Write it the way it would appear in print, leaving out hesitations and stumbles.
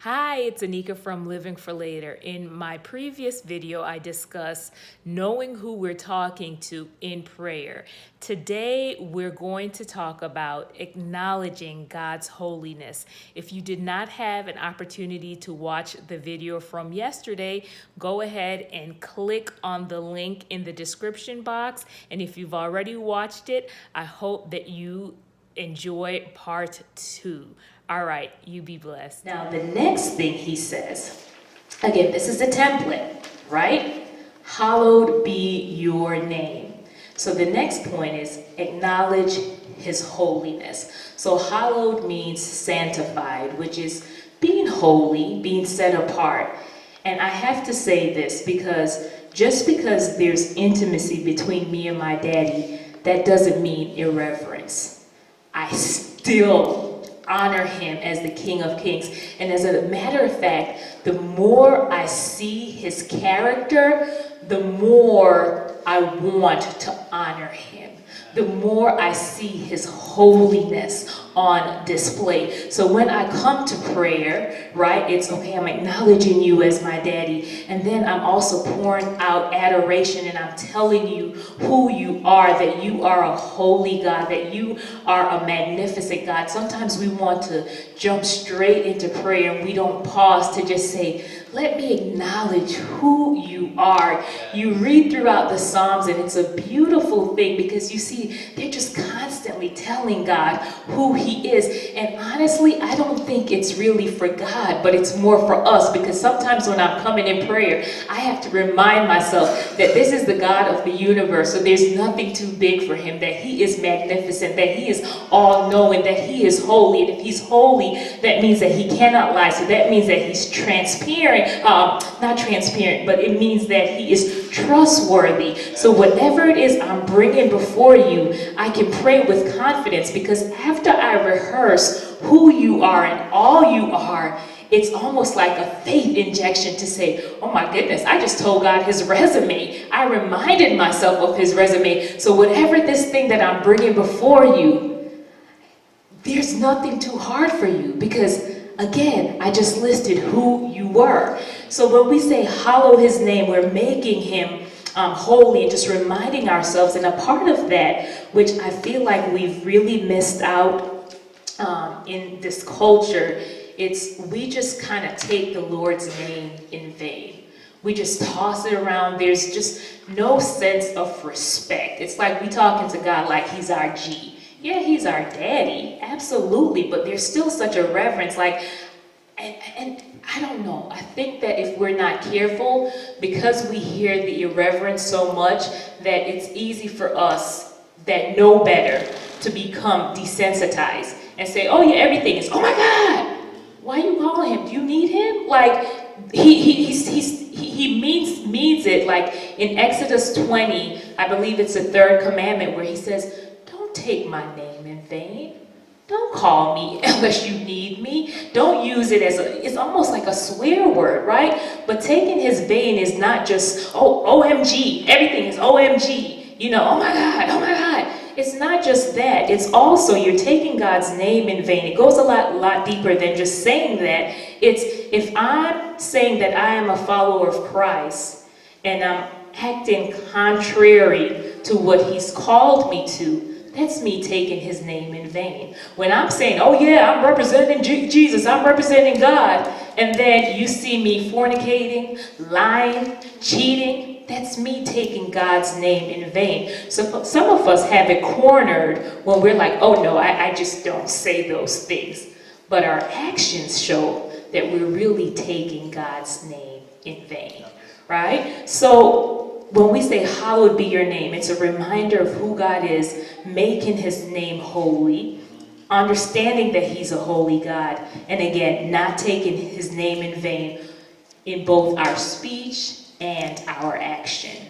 Hi, it's Anika from Living for Later. In my previous video, I discussed knowing who we're talking to in prayer. Today, we're going to talk about acknowledging God's holiness. If you did not have an opportunity to watch the video from yesterday, go ahead and click on the link in the description box. And if you've already watched it, I hope that you enjoy part 2. All right, you be blessed. Now, the next thing he says, again, this is the template, right? Hallowed be your name. So the next point is acknowledge his holiness. So hallowed means sanctified, which is being holy, being set apart. And I have to say this because just because there's intimacy between me and my daddy, that doesn't mean irreverence. I still honor him as the King of Kings. And as a matter of fact, the more I see his character, the more I want to honor him. The more I see his holiness on display. So when I come to prayer, right, it's okay, I'm acknowledging you as my daddy. And then I'm also pouring out adoration and I'm telling you who you are, that you are a holy God, that you are a magnificent God. Sometimes we want to jump straight into prayer and we don't pause to just say, let me acknowledge who you are. You read throughout the Psalms and it's a beautiful thing because you see they're just constantly telling God who he is. And honestly, I don't think it's really for God, but it's more for us because sometimes when I'm coming in prayer, I have to remind myself that this is the God of the universe. So there's nothing too big for him, that he is magnificent, that he is all-knowing, that he is holy. And if he's holy, that means that he cannot lie. So that means that he's transparent. Not transparent, but it means that he is trustworthy. So whatever it is I'm bringing before you, I can pray with confidence because after I rehearse who you are and all you are, it's almost like a faith injection to say, oh my goodness, I just told God his resume. I reminded myself of his resume. So whatever this thing that I'm bringing before you, there's nothing too hard for you because again, I just listed who you were. So when we say hallow his name, we're making him holy and just reminding ourselves. And a part of that, which I feel like we've really missed out in this culture, it's we just kind of take the Lord's name in vain. We just toss it around. There's just no sense of respect. It's like we talking to God like he's our G. Yeah, he's our daddy, absolutely, but there's still such a reverence, like, and I don't know, I think that if we're not careful, because we hear the irreverence so much, that it's easy for us that know better to become desensitized and say, oh yeah, everything is, oh my God, why are you calling him? Do you need him? Like, he means it, like in Exodus 20, I believe it's the 3rd commandment where he says, take my name in vain. Don't call me unless you need me. Don't use it as it's almost like a swear word, right? But taking his vain is not just, oh, OMG, everything is OMG. You know, oh my God. It's not just that. It's also you're taking God's name in vain. It goes a lot deeper than just saying that. It's if I'm saying that I am a follower of Christ and I'm acting contrary to what he's called me to, that's me taking his name in vain. When I'm saying, oh yeah, I'm representing Jesus, I'm representing God, and then you see me fornicating, lying, cheating, that's me taking God's name in vain. So some of us have it cornered when we're like, oh no, I just don't say those things. But our actions show that we're really taking God's name in vain, right? So when we say hallowed be your name, it's a reminder of who God is, making his name holy, understanding that he's a holy God, and again, not taking his name in vain in both our speech and our action.